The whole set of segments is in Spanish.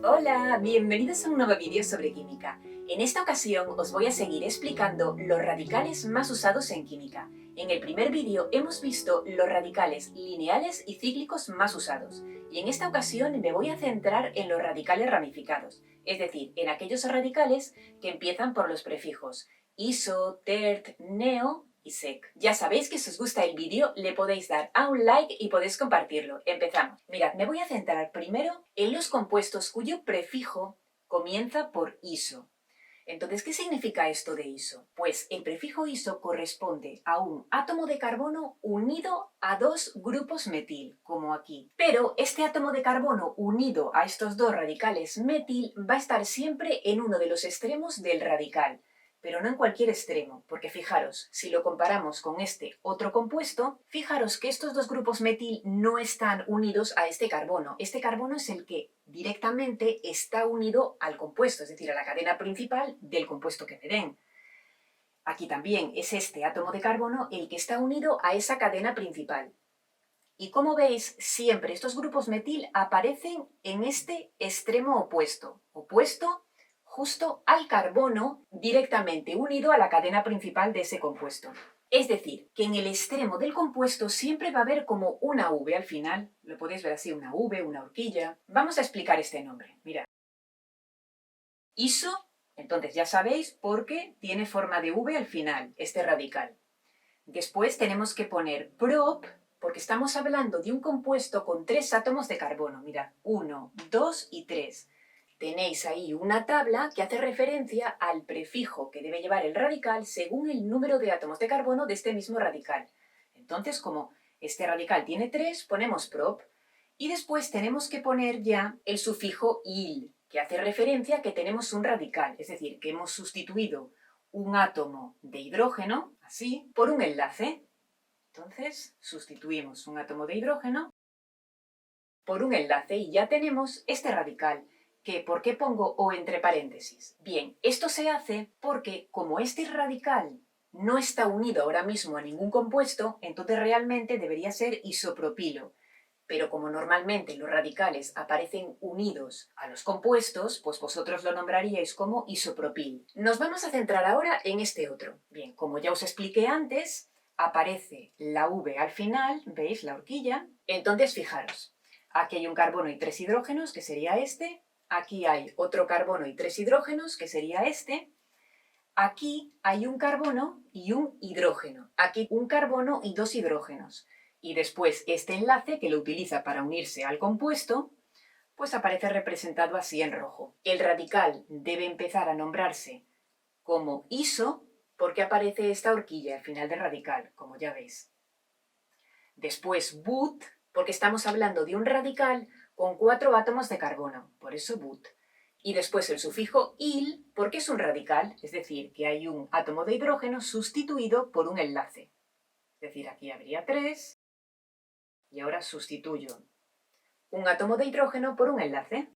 Hola, bienvenidos a un nuevo vídeo sobre química. En esta ocasión os voy a seguir explicando los radicales más usados en química. En el primer vídeo hemos visto los radicales lineales y cíclicos más usados, y en esta ocasión me voy a centrar en los radicales ramificados, es decir, en aquellos radicales que empiezan por los prefijos iso, tert, neo y sec. Ya sabéis que si os gusta el vídeo le podéis dar a un like y podéis compartirlo. Empezamos. Mirad, me voy a centrar primero en los compuestos cuyo prefijo comienza por iso. Entonces, ¿qué significa esto de iso? Pues el prefijo iso corresponde a un átomo de carbono unido a dos grupos metil, como aquí. Pero este átomo de carbono unido a estos dos radicales metil va a estar siempre en uno de los extremos del radical, pero no en cualquier extremo, porque fijaros, si lo comparamos con este otro compuesto, fijaros que estos dos grupos metil no están unidos a este carbono. Este carbono es el que directamente está unido al compuesto, es decir, a la cadena principal del compuesto que me den. Aquí también es este átomo de carbono el que está unido a esa cadena principal. Y como veis, siempre estos grupos metil aparecen en este extremo opuesto, justo al carbono directamente unido a la cadena principal de ese compuesto. Es decir, que en el extremo del compuesto siempre va a haber como una V al final. Lo podéis ver así, una V, una horquilla. Vamos a explicar este nombre. Mirad. Iso, entonces ya sabéis por qué tiene forma de V al final, este radical. Después tenemos que poner prop, porque estamos hablando de un compuesto con 3 átomos de carbono. Mirad, 1, 2 y 3. Tenéis ahí una tabla que hace referencia al prefijo que debe llevar el radical según el número de átomos de carbono de este mismo radical. Entonces, como este radical tiene 3, ponemos prop. Y después tenemos que poner ya el sufijo il, que hace referencia a que tenemos un radical, es decir, que hemos sustituido un átomo de hidrógeno, así, por un enlace. Entonces, sustituimos un átomo de hidrógeno por un enlace y ya tenemos este radical. ¿Por qué pongo O entre paréntesis? Bien, esto se hace porque como este radical no está unido ahora mismo a ningún compuesto, entonces realmente debería ser isopropilo. Pero como normalmente los radicales aparecen unidos a los compuestos, pues vosotros lo nombraríais como isopropil. Nos vamos a centrar ahora en este otro. Bien, como ya os expliqué antes, aparece la V al final, ¿veis la horquilla? Entonces fijaros, aquí hay un carbono y 3 hidrógenos, que sería este. Aquí hay otro carbono y 3 hidrógenos, que sería este. Aquí hay un carbono y un hidrógeno. Aquí un carbono y 2 hidrógenos. Y después este enlace, que lo utiliza para unirse al compuesto, pues aparece representado así en rojo. El radical debe empezar a nombrarse como iso porque aparece esta horquilla al final del radical, como ya veis. Después but, porque estamos hablando de un radical con 4 átomos de carbono, por eso but. Y después el sufijo il, porque es un radical, es decir, que hay un átomo de hidrógeno sustituido por un enlace. Es decir, aquí habría 3, y ahora sustituyo un átomo de hidrógeno por un enlace.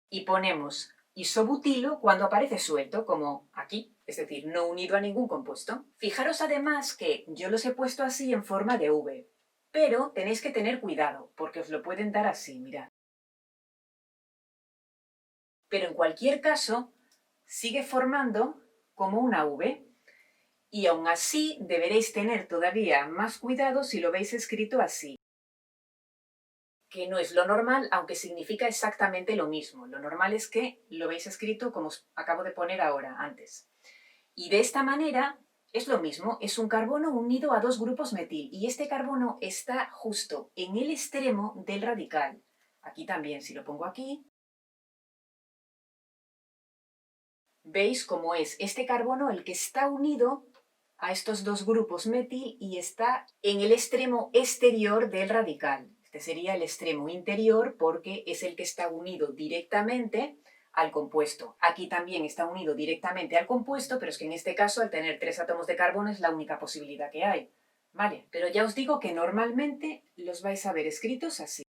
Y ponemos isobutilo cuando aparece suelto, como aquí, es decir, no unido a ningún compuesto. Fijaros además que yo los he puesto así en forma de V, pero tenéis que tener cuidado, porque os lo pueden dar así, mirad. Pero en cualquier caso, sigue formando como una V, y aún así deberéis tener todavía más cuidado si lo veis escrito así, que no es lo normal, aunque significa exactamente lo mismo. Lo normal es que lo veis escrito como os acabo de poner ahora, antes. Y de esta manera es lo mismo, es un carbono unido a 2 grupos metil, y este carbono está justo en el extremo del radical. Aquí también, si lo pongo aquí, veis cómo es este carbono el que está unido a estos 2 grupos metil y está en el extremo exterior del radical. Este sería el extremo interior porque es el que está unido directamente al compuesto. Aquí también está unido directamente al compuesto, pero es que en este caso, al tener 3 átomos de carbono, es la única posibilidad que hay. Vale, pero ya os digo que normalmente los vais a ver escritos así.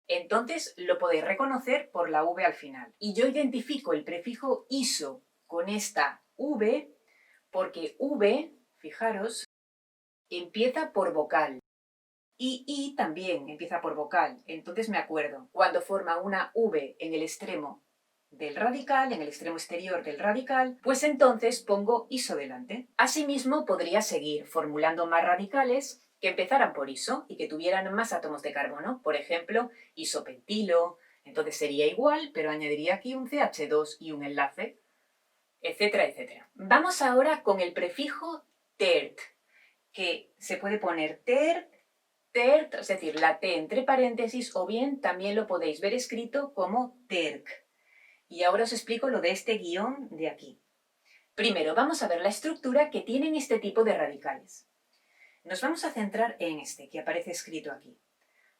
Entonces lo podéis reconocer por la V al final. Y yo identifico el prefijo iso con esta V porque V, fijaros, empieza por vocal. Y I también empieza por vocal. Entonces me acuerdo, cuando forma una V en el extremo del radical, en el extremo exterior del radical, pues entonces pongo iso delante. Asimismo, podría seguir formulando más radicales que empezaran por iso y que tuvieran más átomos de carbono. Por ejemplo, isopentilo. Entonces sería igual, pero añadiría aquí un CH2 y un enlace, etcétera, etcétera. Vamos ahora con el prefijo tert, que se puede poner tert, es decir, la T entre paréntesis, o bien también lo podéis ver escrito como terc. Y ahora os explico lo de este guión de aquí. Primero, vamos a ver la estructura que tienen este tipo de radicales. Nos vamos a centrar en este, que aparece escrito aquí.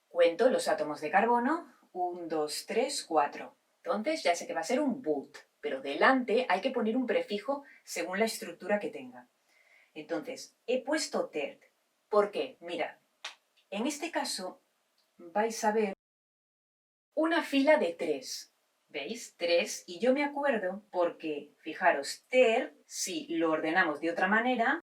Cuento los átomos de carbono, 1, 2, 3, 4. Entonces ya sé que va a ser un but, pero delante hay que poner un prefijo según la estructura que tenga. Entonces, he puesto tert. ¿Por qué? Mira, en este caso vais a ver una fila de 3. ¿Veis? 3. Y yo me acuerdo porque, fijaros, ter, si lo ordenamos de otra manera,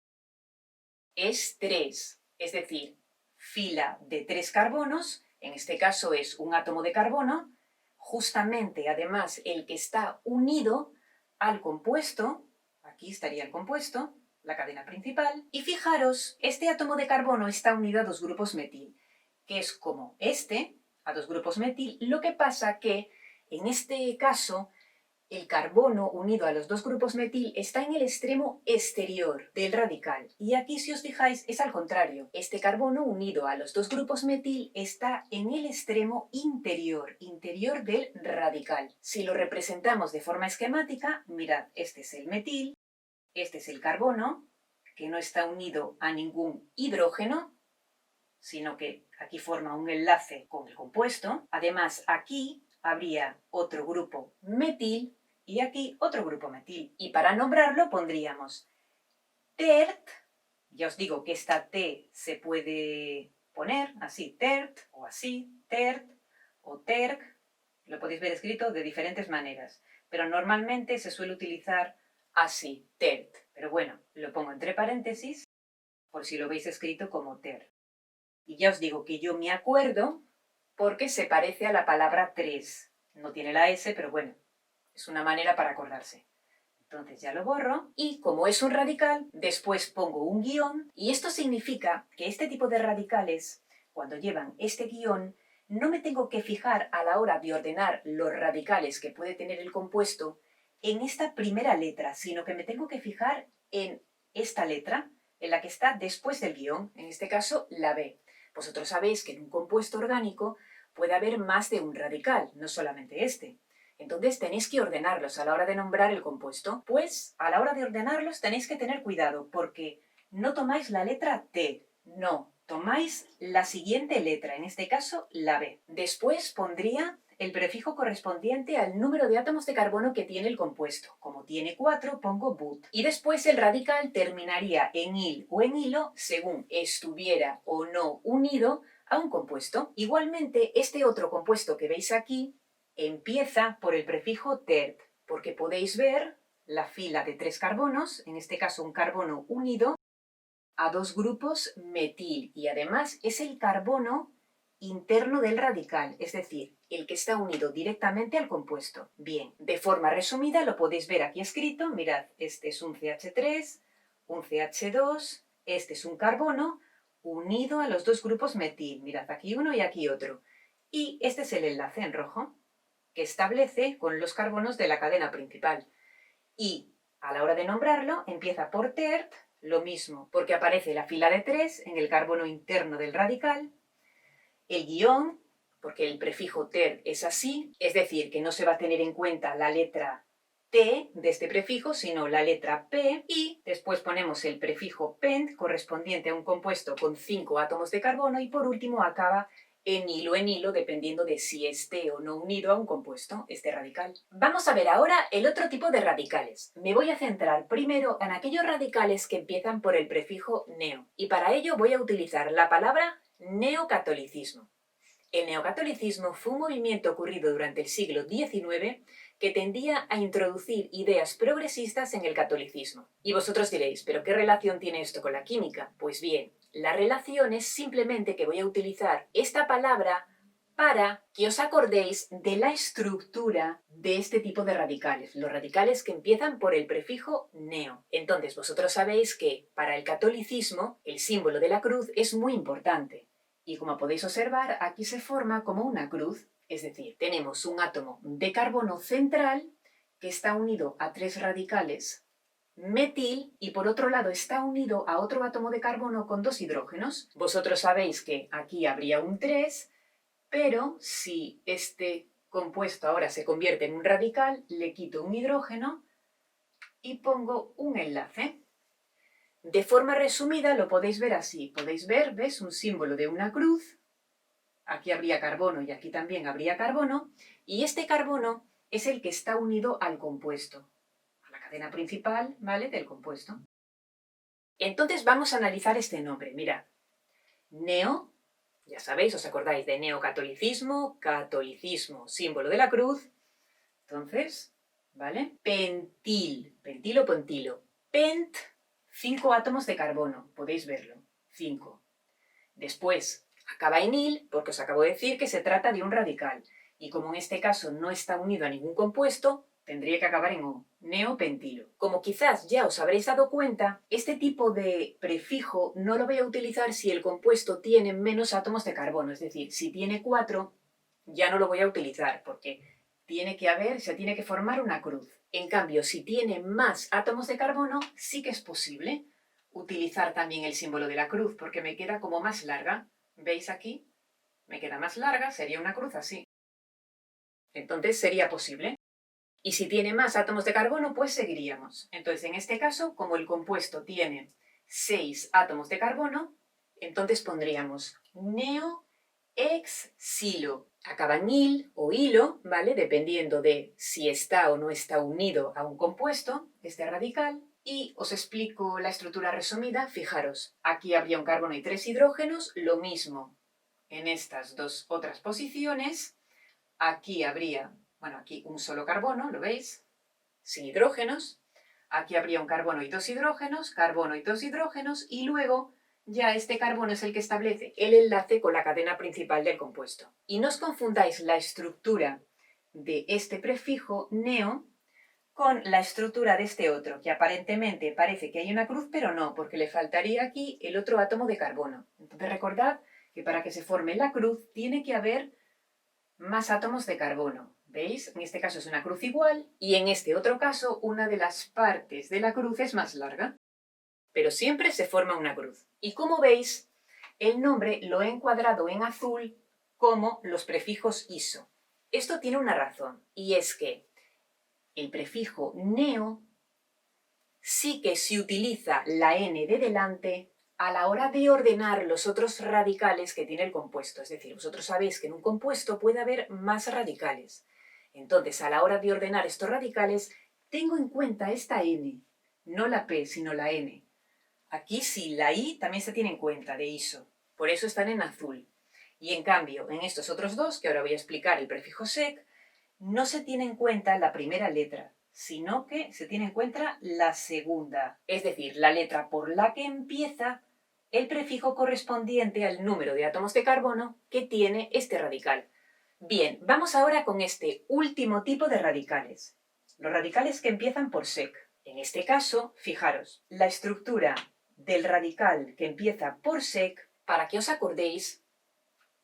es 3. Es decir, fila de 3 carbonos, en este caso es un átomo de carbono, justamente además el que está unido al compuesto, aquí estaría el compuesto, la cadena principal, y fijaros, este átomo de carbono está unido a 2 grupos metil, que es como este, a 2 grupos metil, lo que pasa que en este caso el carbono unido a los 2 grupos metil está en el extremo exterior del radical. Y aquí, si os fijáis, es al contrario. Este carbono unido a los 2 grupos metil está en el extremo interior del radical. Si lo representamos de forma esquemática, mirad, este es el metil, este es el carbono, que no está unido a ningún hidrógeno, sino que aquí forma un enlace con el compuesto. Además, aquí habría otro grupo metil y aquí otro grupo metil. Y para nombrarlo pondríamos tert. Ya os digo que esta T se puede poner así, tert, o así, tert, o terc. Lo podéis ver escrito de diferentes maneras, pero normalmente se suele utilizar así, tert. Pero bueno, lo pongo entre paréntesis por si lo veis escrito como tert. Y ya os digo que yo me acuerdo porque se parece a la palabra 3. No tiene la S, pero bueno, es una manera para acordarse. Entonces ya lo borro y como es un radical, después pongo un guión y esto significa que este tipo de radicales, cuando llevan este guión, no me tengo que fijar a la hora de ordenar los radicales que puede tener el compuesto en esta primera letra, sino que me tengo que fijar en esta letra, en la que está después del guión, en este caso la B. Vosotros sabéis que en un compuesto orgánico puede haber más de un radical, no solamente este. Entonces tenéis que ordenarlos a la hora de nombrar el compuesto. Pues a la hora de ordenarlos tenéis que tener cuidado porque no tomáis la letra T, no, tomáis la siguiente letra, en este caso la B. Después pondría el prefijo correspondiente al número de átomos de carbono que tiene el compuesto. Como tiene 4, pongo but. Y después el radical terminaría en il o en hilo según estuviera o no unido a un compuesto. Igualmente, este otro compuesto que veis aquí empieza por el prefijo tert, porque podéis ver la fila de 3 carbonos, en este caso un carbono unido a 2 grupos metil, y además es el carbono interno del radical, es decir, el que está unido directamente al compuesto. Bien, de forma resumida lo podéis ver aquí escrito, mirad, este es un CH3, un CH2, este es un carbono unido a los 2 grupos metil, mirad aquí uno y aquí otro, y este es el enlace en rojo que establece con los carbonos de la cadena principal. Y a la hora de nombrarlo empieza por tert, lo mismo, porque aparece la fila de 3 en el carbono interno del radical, el guión, porque el prefijo ter es así, es decir, que no se va a tener en cuenta la letra T de este prefijo, sino la letra P, y después ponemos el prefijo pent, correspondiente a un compuesto con 5 átomos de carbono, y por último acaba en hilo, dependiendo de si esté o no unido a un compuesto, este radical. Vamos a ver ahora el otro tipo de radicales. Me voy a centrar primero en aquellos radicales que empiezan por el prefijo neo, y para ello voy a utilizar la palabra neocatolicismo. El neocatolicismo fue un movimiento ocurrido durante el siglo XIX que tendía a introducir ideas progresistas en el catolicismo. Y vosotros diréis, ¿pero qué relación tiene esto con la química? Pues bien, la relación es simplemente que voy a utilizar esta palabra para que os acordéis de la estructura de este tipo de radicales, los radicales que empiezan por el prefijo neo. Entonces, vosotros sabéis que para el catolicismo el símbolo de la cruz es muy importante. Y como podéis observar, aquí se forma como una cruz, es decir, tenemos un átomo de carbono central que está unido a 3 radicales metil y por otro lado está unido a otro átomo de carbono con 2 hidrógenos. Vosotros sabéis que aquí habría un 3, pero si este compuesto ahora se convierte en un radical, le quito un hidrógeno y pongo un enlace. De forma resumida lo podéis ver así. Podéis ver, ¿ves? Un símbolo de una cruz. Aquí habría carbono y aquí también habría carbono. Y este carbono es el que está unido al compuesto, a la cadena principal, ¿vale? Del compuesto. Entonces vamos a analizar este nombre. Mirad, neo, ya sabéis, os acordáis de neocatolicismo, catolicismo, símbolo de la cruz. Entonces, ¿vale? Pentil, pentil o pentilo. Pent, 5 átomos de carbono, podéis verlo, 5. Después, acaba en il, porque os acabo de decir que se trata de un radical. Y como en este caso no está unido a ningún compuesto, tendría que acabar en o, neopentilo. Como quizás ya os habréis dado cuenta, este tipo de prefijo no lo voy a utilizar si el compuesto tiene menos átomos de carbono. Es decir, si tiene 4, ya no lo voy a utilizar, porque se tiene que formar una cruz. En cambio, si tiene más átomos de carbono, sí que es posible utilizar también el símbolo de la cruz, porque me queda como más larga. ¿Veis aquí? Me queda más larga, sería una cruz así. Entonces sería posible. Y si tiene más átomos de carbono, pues seguiríamos. Entonces, en este caso, como el compuesto tiene 6 átomos de carbono, entonces pondríamos neoexilo. Acaba en il o hilo, ¿vale? Dependiendo de si está o no está unido a un compuesto, este radical. Y os explico la estructura resumida. Fijaros, aquí habría un carbono y 3 hidrógenos, lo mismo en estas dos otras posiciones. Aquí habría, bueno, aquí un solo carbono, ¿lo veis? Sin hidrógenos. Aquí habría un carbono y 2 hidrógenos, carbono y 2 hidrógenos, y luego ya este carbono es el que establece el enlace con la cadena principal del compuesto. Y no os confundáis la estructura de este prefijo neo con la estructura de este otro, que aparentemente parece que hay una cruz, pero no, porque le faltaría aquí el otro átomo de carbono. Entonces recordad que para que se forme la cruz tiene que haber más átomos de carbono. ¿Veis? En este caso es una cruz igual y en este otro caso una de las partes de la cruz es más larga. Pero siempre se forma una cruz. Y como veis, el nombre lo he encuadrado en azul como los prefijos iso. Esto tiene una razón, y es que el prefijo neo sí que se utiliza la n de delante a la hora de ordenar los otros radicales que tiene el compuesto. Es decir, vosotros sabéis que en un compuesto puede haber más radicales. Entonces, a la hora de ordenar estos radicales, tengo en cuenta esta n, no la p, sino la n. Aquí sí, la i también se tiene en cuenta, de iso. Por eso están en azul. Y en cambio, en estos otros dos, que ahora voy a explicar el prefijo sec, no se tiene en cuenta la primera letra, sino que se tiene en cuenta la segunda, es decir, la letra por la que empieza el prefijo correspondiente al número de átomos de carbono que tiene este radical. Bien, vamos ahora con este último tipo de radicales, los radicales que empiezan por sec. En este caso, fijaros, la estructura del radical que empieza por sec, para que os acordéis,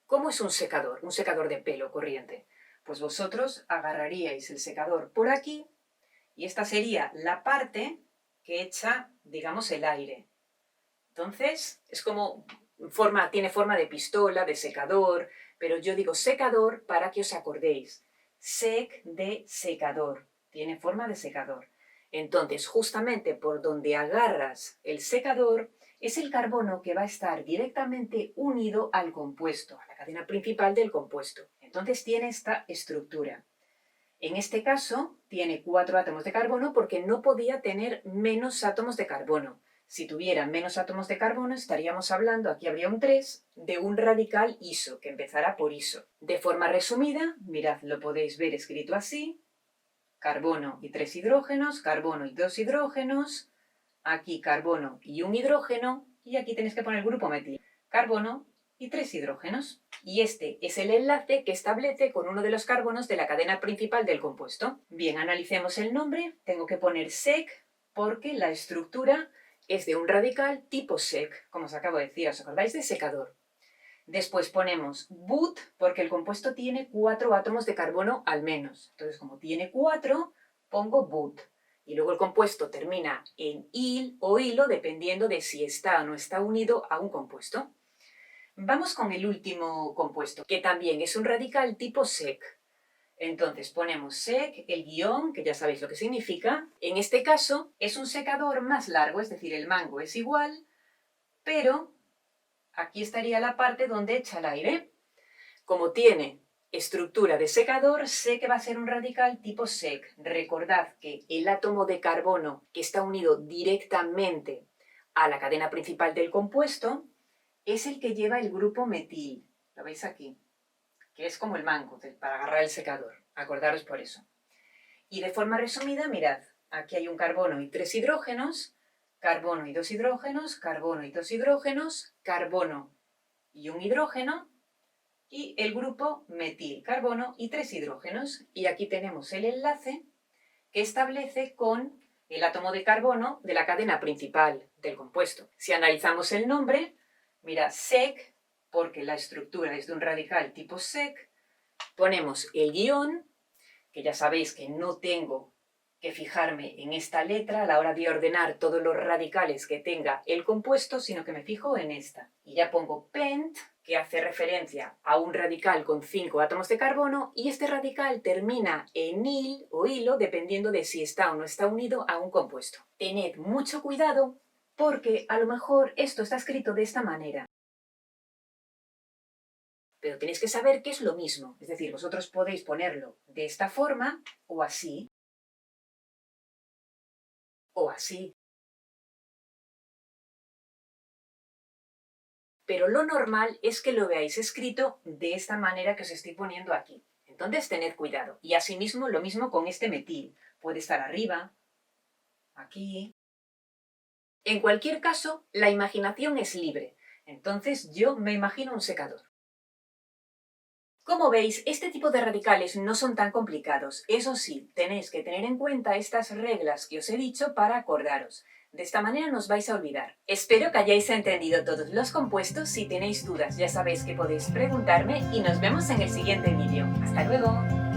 ¿cómo es un secador de pelo corriente? Pues vosotros agarraríais el secador por aquí y esta sería la parte que echa, digamos, el aire. Entonces, es como tiene forma de pistola, de secador, pero yo digo secador para que os acordéis. Sec de secador, tiene forma de secador. Entonces, justamente por donde agarras el secador, es el carbono que va a estar directamente unido al compuesto, a la cadena principal del compuesto. Entonces tiene esta estructura. En este caso tiene 4 átomos de carbono porque no podía tener menos átomos de carbono. Si tuviera menos átomos de carbono, estaríamos hablando, aquí habría un 3, de un radical iso, que empezará por iso. De forma resumida, mirad, lo podéis ver escrito así: carbono y 3 hidrógenos, carbono y 2 hidrógenos, aquí carbono y un hidrógeno, y aquí tenéis que poner el grupo metil, carbono y 3 hidrógenos. Y este es el enlace que establece con uno de los carbonos de la cadena principal del compuesto. Bien, analicemos el nombre. Tengo que poner sec porque la estructura es de un radical tipo sec, como os acabo de decir, ¿os acordáis de secador? Después ponemos but porque el compuesto tiene 4 átomos de carbono al menos. Entonces, como tiene 4, pongo but. Y luego el compuesto termina en il o hilo, dependiendo de si está o no está unido a un compuesto. Vamos con el último compuesto, que también es un radical tipo sec. Entonces ponemos sec, el guión, que ya sabéis lo que significa. En este caso es un secador más largo, es decir, el mango es igual, pero aquí estaría la parte donde echa el aire. Como tiene estructura de secador, sé que va a ser un radical tipo sec. Recordad que el átomo de carbono que está unido directamente a la cadena principal del compuesto es el que lleva el grupo metil. ¿Lo veis aquí? Que es como el mango para agarrar el secador. Acordaros por eso. Y de forma resumida, mirad, aquí hay un carbono y 3 hidrógenos, carbono y 2 hidrógenos, carbono y 2 hidrógenos, carbono y un hidrógeno, y el grupo metil, carbono y 3 hidrógenos. Y aquí tenemos el enlace que establece con el átomo de carbono de la cadena principal del compuesto. Si analizamos el nombre, mira, sec, porque la estructura es de un radical tipo sec, ponemos el guión, que ya sabéis que no tengo que fijarme en esta letra a la hora de ordenar todos los radicales que tenga el compuesto, sino que me fijo en esta. Y ya pongo pent, que hace referencia a un radical con 5 átomos de carbono, y este radical termina en il o hilo, dependiendo de si está o no está unido a un compuesto. Tened mucho cuidado, porque a lo mejor esto está escrito de esta manera. Pero tenéis que saber que es lo mismo. Es decir, vosotros podéis ponerlo de esta forma, o así, o así. Pero lo normal es que lo veáis escrito de esta manera que os estoy poniendo aquí. Entonces tened cuidado. Y asimismo lo mismo con este metil. Puede estar arriba, aquí. En cualquier caso, la imaginación es libre. Entonces yo me imagino un secador. Como veis, este tipo de radicales no son tan complicados. Eso sí, tenéis que tener en cuenta estas reglas que os he dicho para acordaros. De esta manera no os vais a olvidar. Espero que hayáis entendido todos los compuestos. Si tenéis dudas, ya sabéis que podéis preguntarme y nos vemos en el siguiente vídeo. ¡Hasta luego!